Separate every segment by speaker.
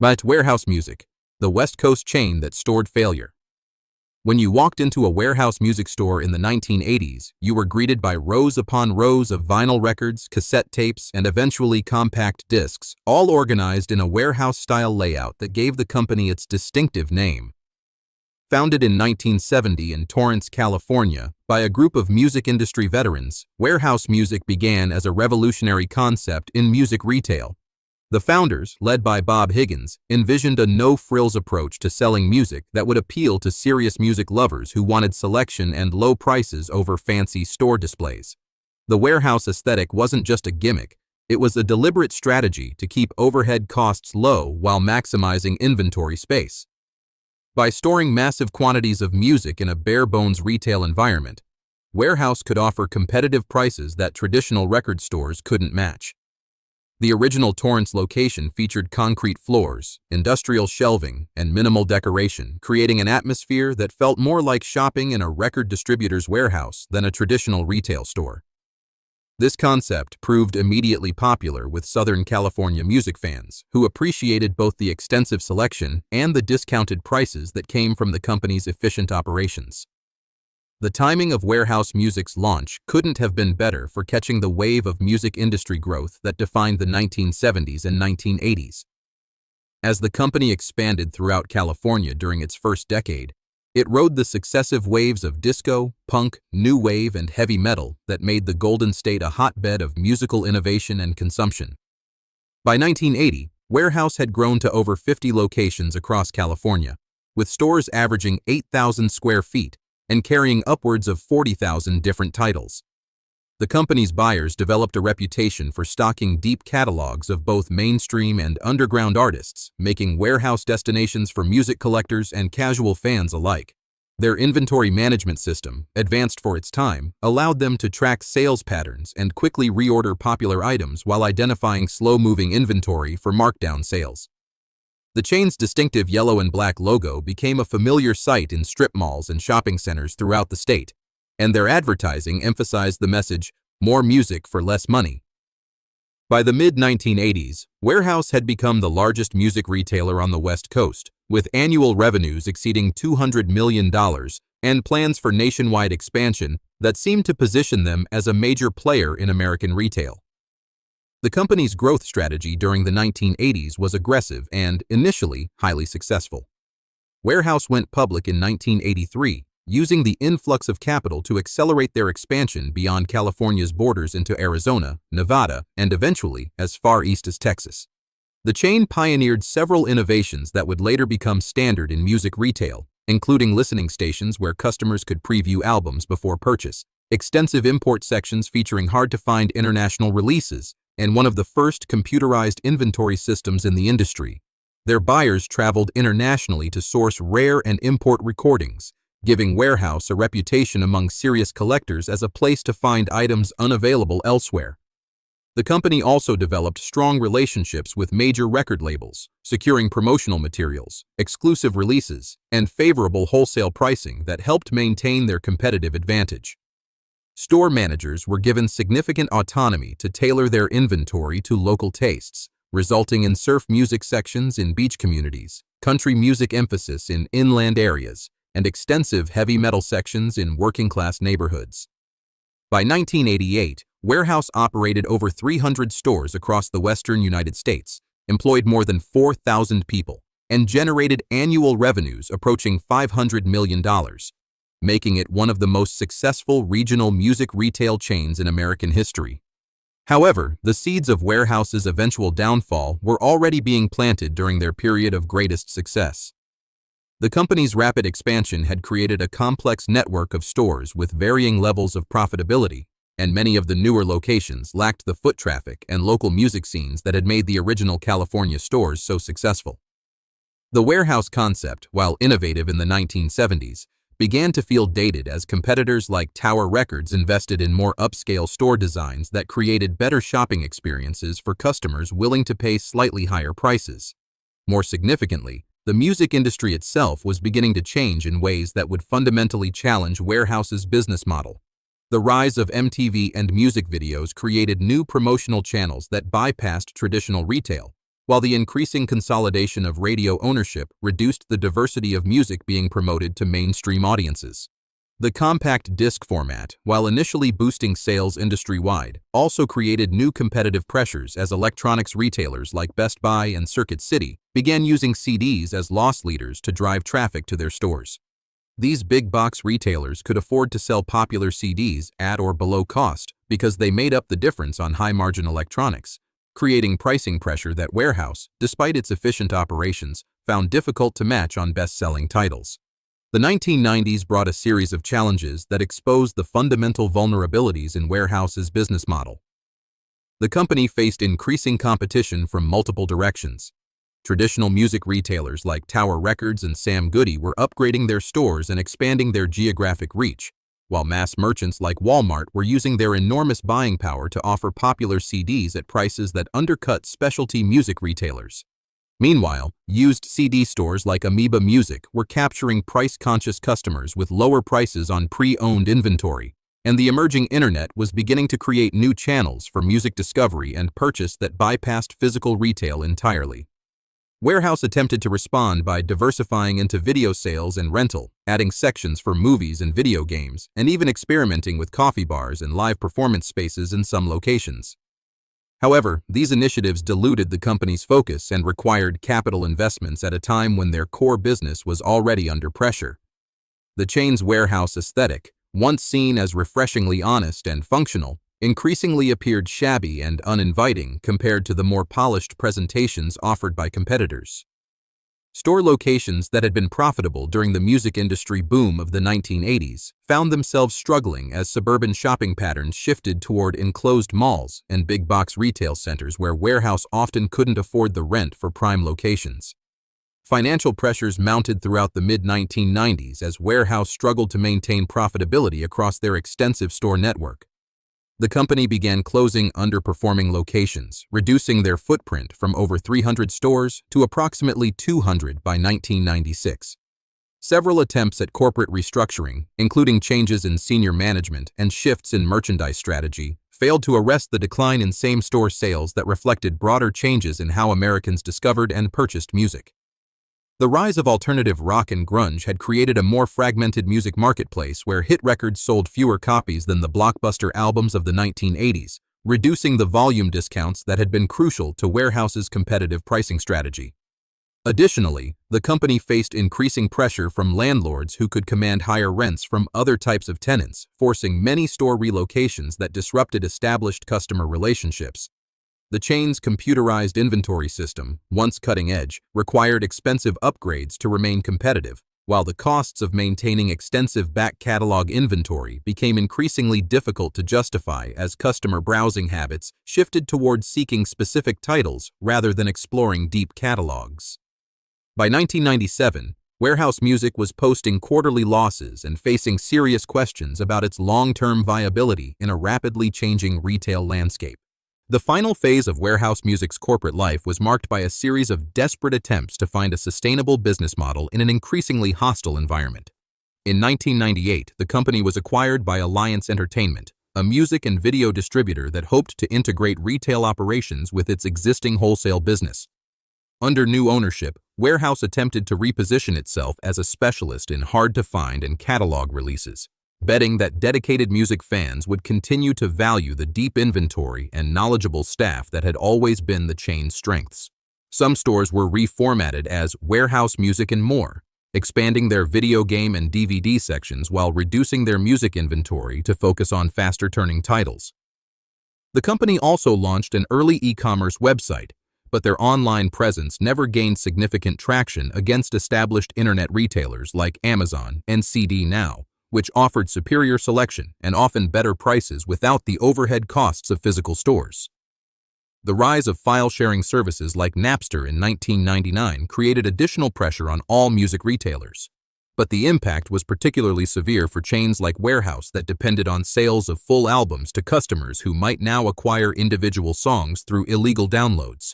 Speaker 1: But Warehouse Music, the West Coast chain that stored failure. When you walked into a Warehouse music store in the 1980s, you were greeted by rows upon rows of vinyl records, cassette tapes, and eventually compact discs, all organized in a warehouse-style layout that gave the company its distinctive name. Founded in 1970 in Torrance, California, by a group of music industry veterans, Warehouse Music began as a revolutionary concept in music retail. The founders, led by Bob Higgins, envisioned a no-frills approach to selling music that would appeal to serious music lovers who wanted selection and low prices over fancy store displays. The Warehouse aesthetic wasn't just a gimmick, it was a deliberate strategy to keep overhead costs low while maximizing inventory space. By storing massive quantities of music in a bare-bones retail environment, Warehouse could offer competitive prices that traditional record stores couldn't match. The original Torrance location featured concrete floors, industrial shelving, and minimal decoration, creating an atmosphere that felt more like shopping in a record distributor's warehouse than a traditional retail store. This concept proved immediately popular with Southern California music fans, who appreciated both the extensive selection and the discounted prices that came from the company's efficient operations. The timing of Warehouse Music's launch couldn't have been better for catching the wave of music industry growth that defined the 1970s and 1980s. As the company expanded throughout California during its first decade, it rode the successive waves of disco, punk, new wave, and heavy metal that made the Golden State a hotbed of musical innovation and consumption. By 1980, Warehouse had grown to over 50 locations across California, with stores averaging 8,000 square feet and carrying upwards of 40,000 different titles. The company's buyers developed a reputation for stocking deep catalogs of both mainstream and underground artists, making Warehouse destinations for music collectors and casual fans alike. Their inventory management system, advanced for its time, allowed them to track sales patterns and quickly reorder popular items while identifying slow-moving inventory for markdown sales. The chain's distinctive yellow and black logo became a familiar sight in strip malls and shopping centers throughout the state, and their advertising emphasized the message, "More music for less money." By the mid-1980s, Warehouse had become the largest music retailer on the West Coast, with annual revenues exceeding $200 million and plans for nationwide expansion that seemed to position them as a major player in American retail. The company's growth strategy during the 1980s was aggressive and, initially, highly successful. Warehouse went public in 1983, using the influx of capital to accelerate their expansion beyond California's borders into Arizona, Nevada, and eventually as far east as Texas. The chain pioneered several innovations that would later become standard in music retail, including listening stations where customers could preview albums before purchase, extensive import sections featuring hard-to-find international releases, and one of the first computerized inventory systems in the industry. Their buyers traveled internationally to source rare and import recordings, giving Warehouse a reputation among serious collectors as a place to find items unavailable elsewhere. The company also developed strong relationships with major record labels, securing promotional materials, exclusive releases, and favorable wholesale pricing that helped maintain their competitive advantage. Store managers were given significant autonomy to tailor their inventory to local tastes, resulting in surf music sections in beach communities, country music emphasis in inland areas, and extensive heavy metal sections in working-class neighborhoods. By 1988, Warehouse operated over 300 stores across the western United States, employed more than 4,000 people, and generated annual revenues approaching $500 million, making it one of the most successful regional music retail chains in American history. However, the seeds of Warehouse's eventual downfall were already being planted during their period of greatest success. The company's rapid expansion had created a complex network of stores with varying levels of profitability, and many of the newer locations lacked the foot traffic and local music scenes that had made the original California stores so successful. The Warehouse concept, while innovative in the 1970s, began to feel dated as competitors like Tower Records invested in more upscale store designs that created better shopping experiences for customers willing to pay slightly higher prices. More significantly, the music industry itself was beginning to change in ways that would fundamentally challenge Warehouse's business model. The rise of MTV and music videos created new promotional channels that bypassed traditional retail, while the increasing consolidation of radio ownership reduced the diversity of music being promoted to mainstream audiences. The compact disc format, while initially boosting sales industry-wide, also created new competitive pressures as electronics retailers like Best Buy and Circuit City began using CDs as loss leaders to drive traffic to their stores. These big-box retailers could afford to sell popular CDs at or below cost because they made up the difference on high-margin electronics, creating pricing pressure that Wherehouse, despite its efficient operations, found difficult to match on best-selling titles. The 1990s brought a series of challenges that exposed the fundamental vulnerabilities in Wherehouse's business model. The company faced increasing competition from multiple directions. Traditional music retailers like Tower Records and Sam Goody were upgrading their stores and expanding their geographic reach, while mass merchants like Walmart were using their enormous buying power to offer popular CDs at prices that undercut specialty music retailers. Meanwhile, used CD stores like Amoeba Music were capturing price-conscious customers with lower prices on pre-owned inventory, and the emerging internet was beginning to create new channels for music discovery and purchase that bypassed physical retail entirely. Wherehouse attempted to respond by diversifying into video sales and rental, adding sections for movies and video games, and even experimenting with coffee bars and live performance spaces in some locations. However, these initiatives diluted the company's focus and required capital investments at a time when their core business was already under pressure. The chain's warehouse aesthetic, once seen as refreshingly honest and functional, increasingly appeared shabby and uninviting compared to the more polished presentations offered by competitors. Store locations that had been profitable during the music industry boom of the 1980s found themselves struggling as suburban shopping patterns shifted toward enclosed malls and big-box retail centers where Wherehouse often couldn't afford the rent for prime locations. Financial pressures mounted throughout the mid-1990s as Wherehouse struggled to maintain profitability across their extensive store network. The company began closing underperforming locations, reducing their footprint from over 300 stores to approximately 200 by 1996. Several attempts at corporate restructuring, including changes in senior management and shifts in merchandise strategy, failed to arrest the decline in same-store sales that reflected broader changes in how Americans discovered and purchased music. The rise of alternative rock and grunge had created a more fragmented music marketplace where hit records sold fewer copies than the blockbuster albums of the 1980s, reducing the volume discounts that had been crucial to Wherehouse's competitive pricing strategy. Additionally, the company faced increasing pressure from landlords who could command higher rents from other types of tenants, forcing many store relocations that disrupted established customer relationships. The chain's computerized inventory system, once cutting-edge, required expensive upgrades to remain competitive, while the costs of maintaining extensive back-catalog inventory became increasingly difficult to justify as customer browsing habits shifted toward seeking specific titles rather than exploring deep catalogs. By 1997, Wherehouse Music was posting quarterly losses and facing serious questions about its long-term viability in a rapidly changing retail landscape. The final phase of Wherehouse Music's corporate life was marked by a series of desperate attempts to find a sustainable business model in an increasingly hostile environment. In 1998, the company was acquired by Alliance Entertainment, a music and video distributor that hoped to integrate retail operations with its existing wholesale business. Under new ownership, Wherehouse attempted to reposition itself as a specialist in hard-to-find and catalog releases, betting that dedicated music fans would continue to value the deep inventory and knowledgeable staff that had always been the chain's strengths. Some stores were reformatted as Wherehouse Music and More, expanding their video game and DVD sections while reducing their music inventory to focus on faster-turning titles. The company also launched an early e-commerce website, but their online presence never gained significant traction against established internet retailers like Amazon and CD Now, which offered superior selection and often better prices without the overhead costs of physical stores. The rise of file-sharing services like Napster in 1999 created additional pressure on all music retailers, but the impact was particularly severe for chains like Wherehouse that depended on sales of full albums to customers who might now acquire individual songs through illegal downloads.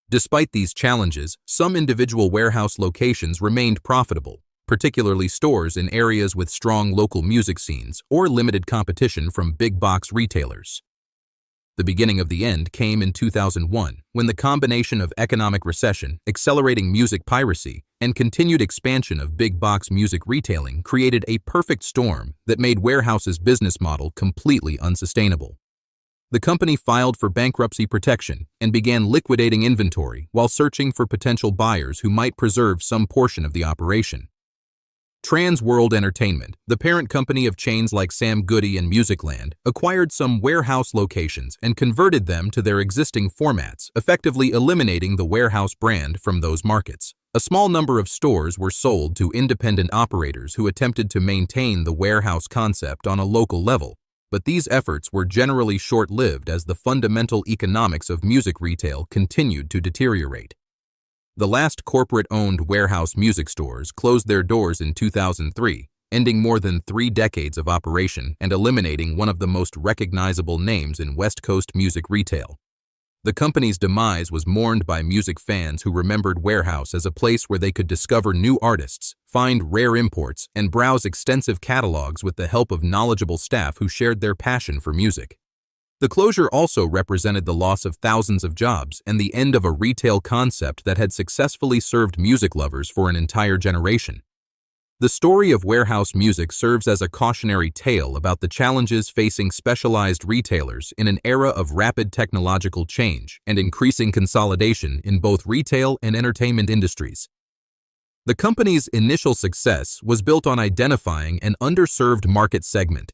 Speaker 1: Despite these challenges, some individual Wherehouse locations remained profitable, particularly stores in areas with strong local music scenes or limited competition from big-box retailers. The beginning of the end came in 2001, when the combination of economic recession, accelerating music piracy, and continued expansion of big-box music retailing created a perfect storm that made Wherehouse's business model completely unsustainable. The company filed for bankruptcy protection and began liquidating inventory while searching for potential buyers who might preserve some portion of the operation. Trans World Entertainment, the parent company of chains like Sam Goody and Musicland, acquired some Wherehouse locations and converted them to their existing formats, effectively eliminating the Wherehouse brand from those markets. A small number of stores were sold to independent operators who attempted to maintain the Wherehouse concept on a local level, but these efforts were generally short-lived as the fundamental economics of music retail continued to deteriorate. The last corporate-owned Wherehouse music stores closed their doors in 2003, ending more than 3 decades of operation and eliminating one of the most recognizable names in West Coast music retail. The company's demise was mourned by music fans who remembered Wherehouse as a place where they could discover new artists, find rare imports, and browse extensive catalogs with the help of knowledgeable staff who shared their passion for music. The closure also represented the loss of thousands of jobs and the end of a retail concept that had successfully served music lovers for an entire generation. The story of Wherehouse Music serves as a cautionary tale about the challenges facing specialized retailers in an era of rapid technological change and increasing consolidation in both retail and entertainment industries. The company's initial success was built on identifying an underserved market segment: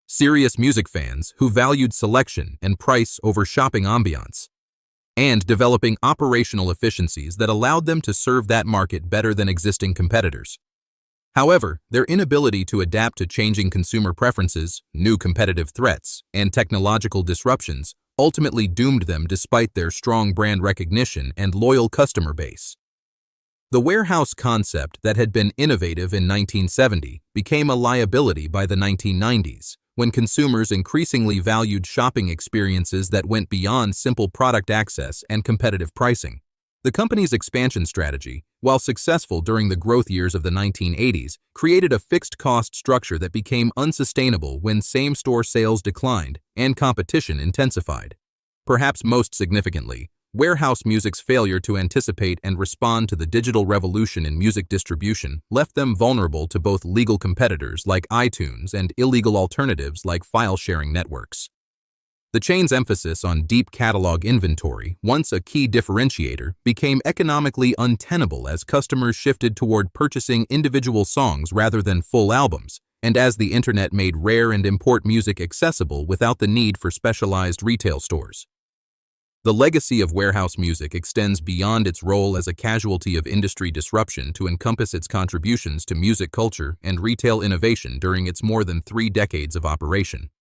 Speaker 1: serious music fans who valued selection and price over shopping ambiance, and developing operational efficiencies that allowed them to serve that market better than existing competitors. However, their inability to adapt to changing consumer preferences, new competitive threats, and technological disruptions ultimately doomed them despite their strong brand recognition and loyal customer base. The Wherehouse concept that had been innovative in 1970 became a liability by the 1990s, when consumers increasingly valued shopping experiences that went beyond simple product access and competitive pricing. The company's expansion strategy, while successful during the growth years of the 1980s, created a fixed-cost structure that became unsustainable when same-store sales declined and competition intensified. Perhaps most significantly, Wherehouse Music's failure to anticipate and respond to the digital revolution in music distribution left them vulnerable to both legal competitors like iTunes and illegal alternatives like file-sharing networks. The chain's emphasis on deep catalog inventory, once a key differentiator, became economically untenable as customers shifted toward purchasing individual songs rather than full albums, and as the internet made rare and import music accessible without the need for specialized retail stores. The legacy of Wherehouse Music extends beyond its role as a casualty of industry disruption to encompass its contributions to music culture and retail innovation during its more than 3 decades of operation.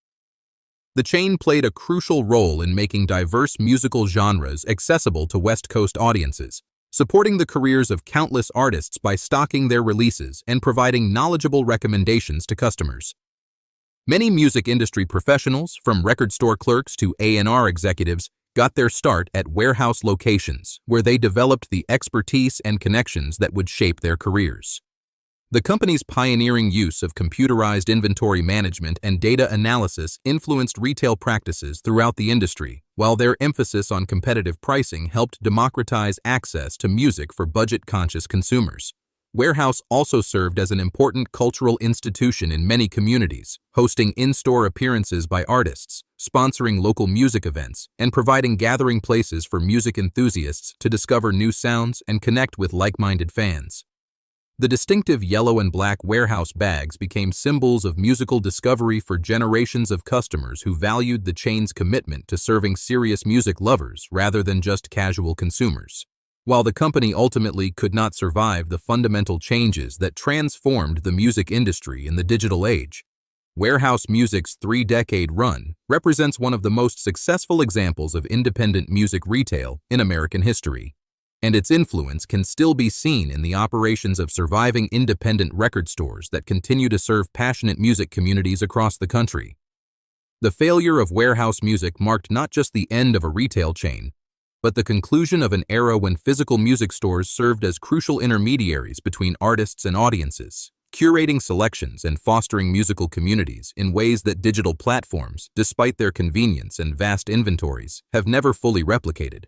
Speaker 1: The chain played a crucial role in making diverse musical genres accessible to West Coast audiences, supporting the careers of countless artists by stocking their releases and providing knowledgeable recommendations to customers. Many music industry professionals, from record store clerks to A&R executives, got their start at Wherehouse locations, where they developed the expertise and connections that would shape their careers. The company's pioneering use of computerized inventory management and data analysis influenced retail practices throughout the industry, while their emphasis on competitive pricing helped democratize access to music for budget-conscious consumers. Wherehouse also served as an important cultural institution in many communities, hosting in-store appearances by artists, sponsoring local music events, and providing gathering places for music enthusiasts to discover new sounds and connect with like-minded fans. The distinctive yellow and black Wherehouse bags became symbols of musical discovery for generations of customers who valued the chain's commitment to serving serious music lovers rather than just casual consumers. While the company ultimately could not survive the fundamental changes that transformed the music industry in the digital age, Wherehouse Music's 3-decade run represents one of the most successful examples of independent music retail in American history, and its influence can still be seen in the operations of surviving independent record stores that continue to serve passionate music communities across the country. The failure of Wherehouse Music marked not just the end of a retail chain, but the conclusion of an era when physical music stores served as crucial intermediaries between artists and audiences, curating selections and fostering musical communities in ways that digital platforms, despite their convenience and vast inventories, have never fully replicated.